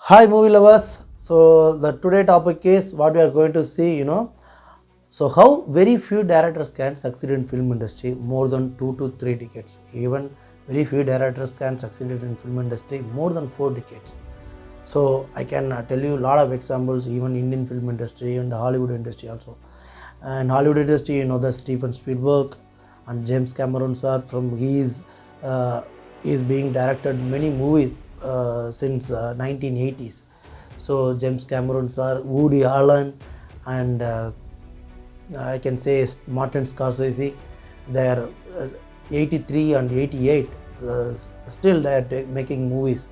Hi movie lovers. So the today topic is what we are going to see, So how very few directors can succeed in film industry more than 2 to 3 decades. Even very few directors can succeed in film industry more than 4 decades. So I can tell you a lot of examples, even Indian film industry and Hollywood industry also. And Hollywood industry, the Steven Spielberg and James Cameron sir from he is being directed many movies since 1980s. So James Cameron sir, Woody Allen, and I can say Martin Scorsese. They are 83 and 88. Still they are making movies,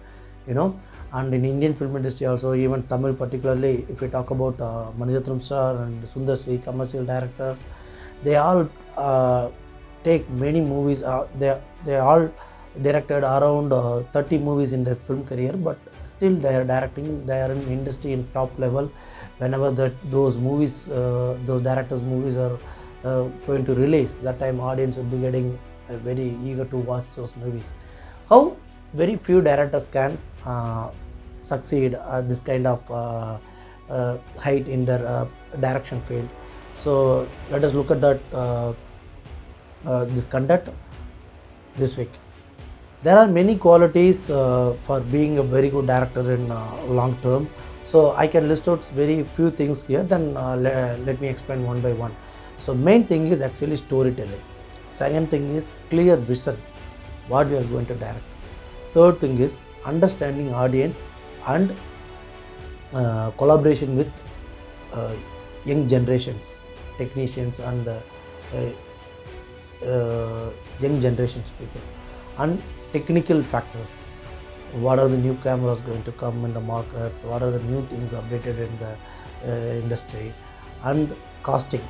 you know. And in Indian film industry also, even Tamil particularly, if we talk about Manirathnam sir and Sundar C, commercial directors, they all take many movies. They all directed around 30 movies in their film career, but still they are directing. They are in industry in top level. Whenever those movies, those directors' movies are going to release, that time audience will be getting very eager to watch those movies. How very few directors can succeed at this kind of height in their direction field. So let us look at that this content this week. There are many qualities for being a very good director in long term. So I can list out very few things here, then let me explain one by one. So main thing is actually storytelling. Second thing is clear vision, what we are going to direct. Third thing is understanding audience and collaboration with young generations, technicians and young generations people. And technical factors, what are the new cameras going to come in the markets, what are the new things updated in the industry, and casting,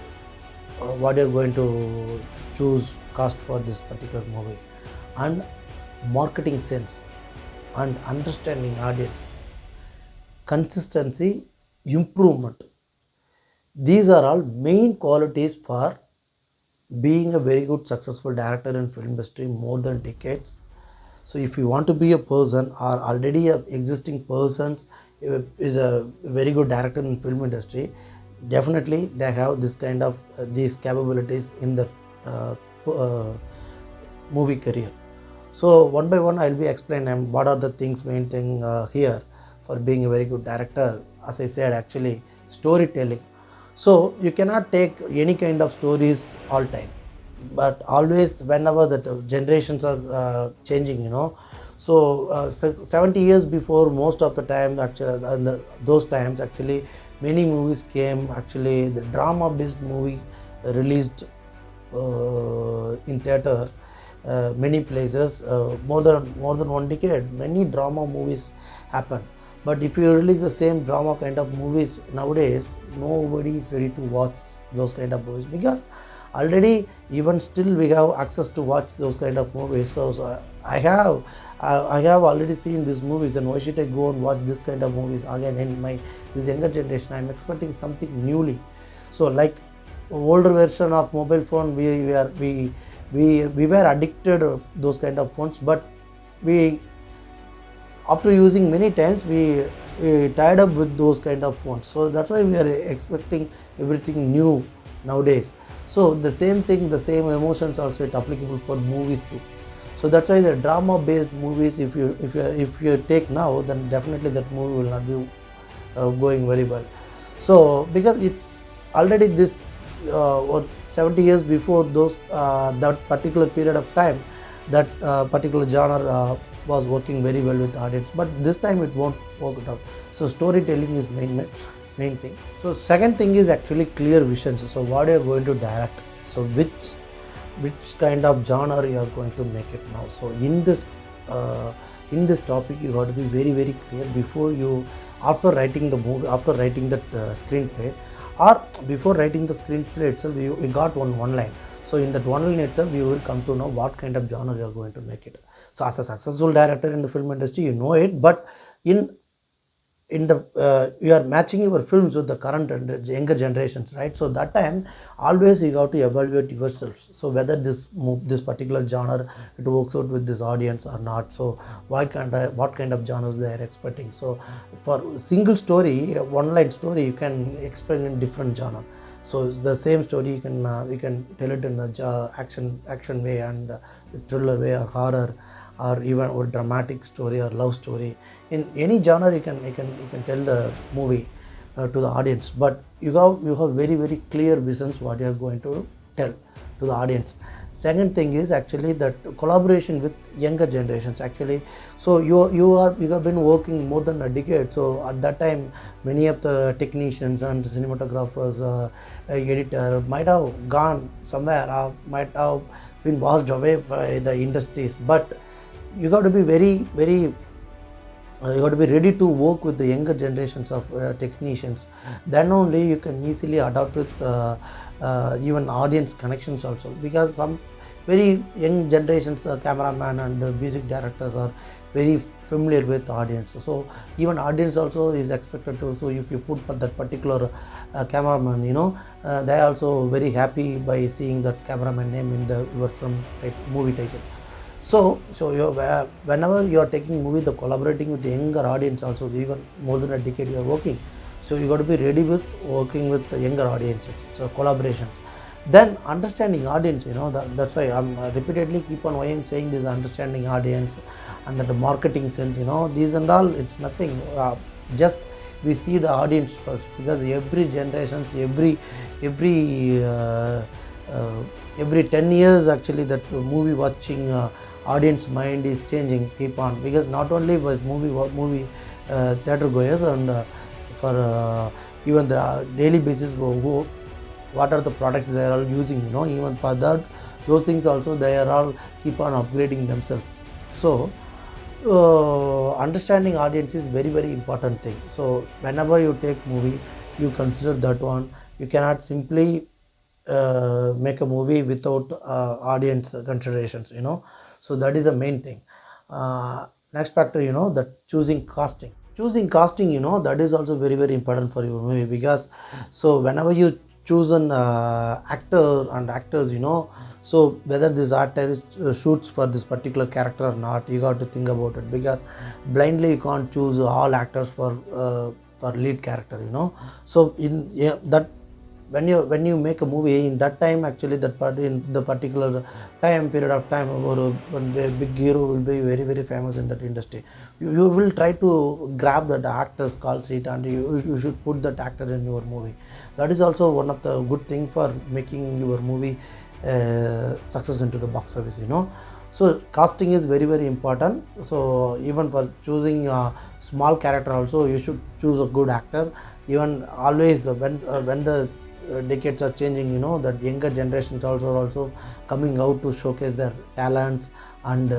what you're going to choose cast for this particular movie, and marketing sense and understanding audience, consistency, improvement. These are all main qualities for being a very good successful director in film industry more than decades. So if you want to be a person or already a existing persons is a very good director in film industry, definitely they have this kind of these capabilities in the movie career. So one by one I'll be explaining what are the things, main thing here for being a very good director. As I said, actually storytelling. So you cannot take any kind of stories all time, but always whenever the generations are changing, So 70 years before, most of the time actually, those times actually many movies came. Actually, the drama-based movie released in theater, many places, more than one decade. Many drama movies happened. But if you release the same drama kind of movies nowadays, nobody is ready to watch those kind of movies, because already even still we have access to watch those kind of movies. So I have already seen these movies, then why should I go and watch this kind of movies again? In this younger generation, I'm expecting something newly. So like older version of mobile phone, we were addicted to those kind of phones, but we, after using many times, we tied up with those kind of phones. So that's why we are expecting everything new nowadays. So the same thing, the same emotions also it applicable for movies too. So that's why the drama based movies, if you take now, then definitely that movie will not be going very well. So because it's already this or 70 years before those that particular period of time, that particular genre was working very well with the audience, but this time it won't work out. So storytelling is main thing. So second thing is actually clear visions. So what you are going to direct, so which kind of genre you are going to make it now. So in this topic you got to be very very clear before you, after writing the movie, after writing that screenplay, or before writing the screenplay itself, you got one line. So in that one line itself, you will come to know what kind of genre you are going to make it. So as a successful director in the film industry, you know it, but in in the you are matching your films with the current and younger generations, right? So that time always you have to evaluate yourselves, so whether this particular genre it works out with this audience or not. So what kind of genres they are expecting. So for single story, one line story, you can explain in different genre. So it's the same story, you can tell it in the action way, and thriller way, or horror, or even or dramatic story, or love story. In any genre you can tell the movie to the audience, but you have very very clear visions what you are going to tell to the audience. Second thing is actually that collaboration with younger generations actually. So you have been working more than a decade, so at that time many of the technicians and cinematographers, editor might have gone somewhere, or might have been washed away by the industries, but you got to be very you got to be ready to work with the younger generations of technicians. Then only you can easily adapt with even audience connections also, because some very young generations cameraman and music directors are very familiar with audience. So even audience also is expected to, so if you put that particular cameraman, they are also very happy by seeing that cameraman name in the your film movie title. So whenever you are taking movie, the collaborating with the younger audience also, even more than a decade you are working. So you got to be ready with working with the younger audiences, so collaborations. Then understanding audience, that's why I'm repeatedly keep on why I'm saying this, understanding audience and that the marketing sense, these and all, it's nothing. Just we see the audience first, because every generations, every every 10 years actually that movie watching audience mind is changing, keep on, because not only was movie theater goers, and for even the daily basis who what are the products they are all using, even for that, those things also they are all keep on upgrading themselves. So understanding audience is very very important thing. So whenever you take movie, you consider that one. You cannot simply make a movie without audience considerations, so that is the main thing. Next factor, that choosing casting, that is also very very important for your movie, because so whenever you choose an actor and actors, so whether this actor shoots for this particular character or not, you got to think about it, because blindly you can't choose all actors for lead character, so in that when you make a movie, in that time actually that part in the particular time period of time, or when the big hero will be very very famous in that industry, you will try to grab that actor's call seat, and you should put that actor in your movie. That is also one of the good thing for making your movie success into the box office, so casting is very very important. So even for choosing a small character also, you should choose a good actor. Even always when the decades are changing, that younger generations also coming out to showcase their talents and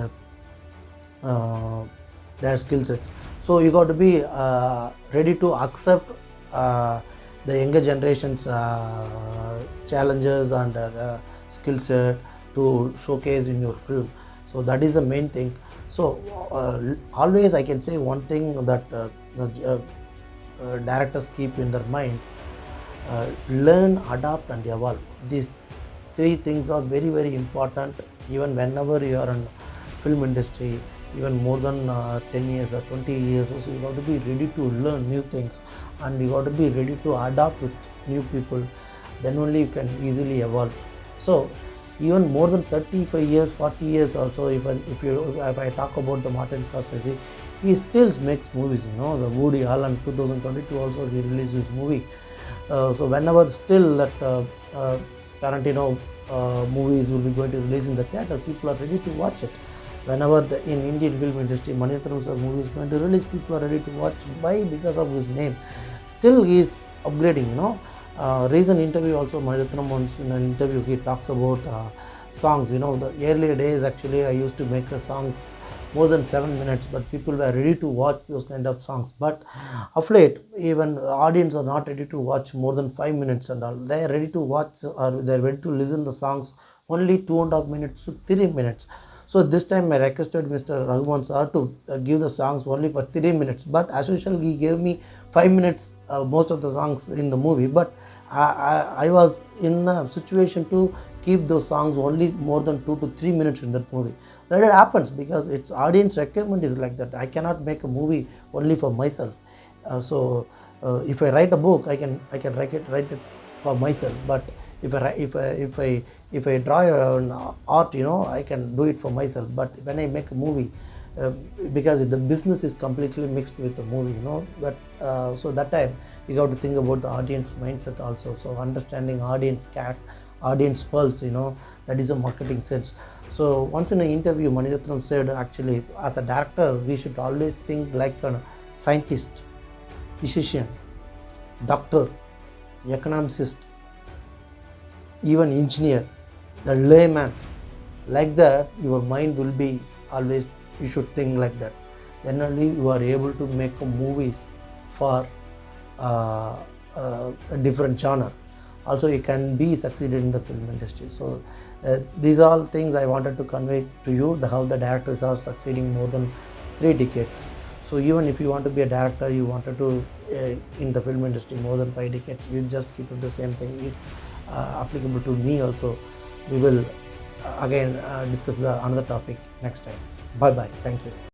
their skill sets. So you got to be ready to accept the younger generations challenges and skill set to showcase in your film. So that is the main thing. So always I can say one thing that the directors keep in their mind: learn, adapt and evolve. These three things are very very important, even whenever you are in film industry, even more than 10 years or 20 years. So you got to be ready to learn new things, and you got to be ready to adapt with new people. Then only you can easily evolve. So even more than 35 years, 40 years also, if I talk about the Martin Scorsese, he still makes movies. The Woody Allen 2022 also he released his movie. So whenever still that Tarantino movies will be going to release in the theater, people are ready to watch it. Whenever in Indian film industry Mani Ratnam's movie is going to release, people are ready to watch. Why? Because of his name. Still he is upgrading. Recent interview also, Mani Ratnam once in an interview he talks about songs. The earlier days actually I used to make songs more than 7 minutes, but people were ready to watch those kind of songs. But of late, even audience are not ready to watch more than 5 minutes and all. They are ready to watch, or they are ready to listen the songs only 2.5 minutes to 3 minutes. So this time I requested Mr. Raghuvan sir to give the songs only for 3 minutes, but as usual he gave me 5 minutes most of the songs in the movie, but I was in a situation to keep those songs only more than 2 to 3 minutes in that movie. That it happens because its audience requirement is like that. I cannot make a movie only for myself. If I write a book, I can write it for myself. But if I draw an art, I can do it for myself. But when I make a movie, uh, because the business is completely mixed with the movie, but so that time you got to think about the audience mindset also. So understanding audience pulse, that is a marketing sense. So once in an interview, Maniratnam said, actually, as a director, we should always think like a scientist, physician, doctor, economist, even engineer, the layman. Like that, your mind will be always, you should think like that. Then only you are able to make movies for uh, a different genre. Also, you can be succeeded in the film industry. So these are all things I wanted to convey to you, how the directors are succeeding more than 3 decades. So even if you want to be a director, you wanted to in the film industry more than 5 decades, you just keep it the same thing. It's applicable to me also. We will again discuss the another topic next time. Bye bye. Thank you.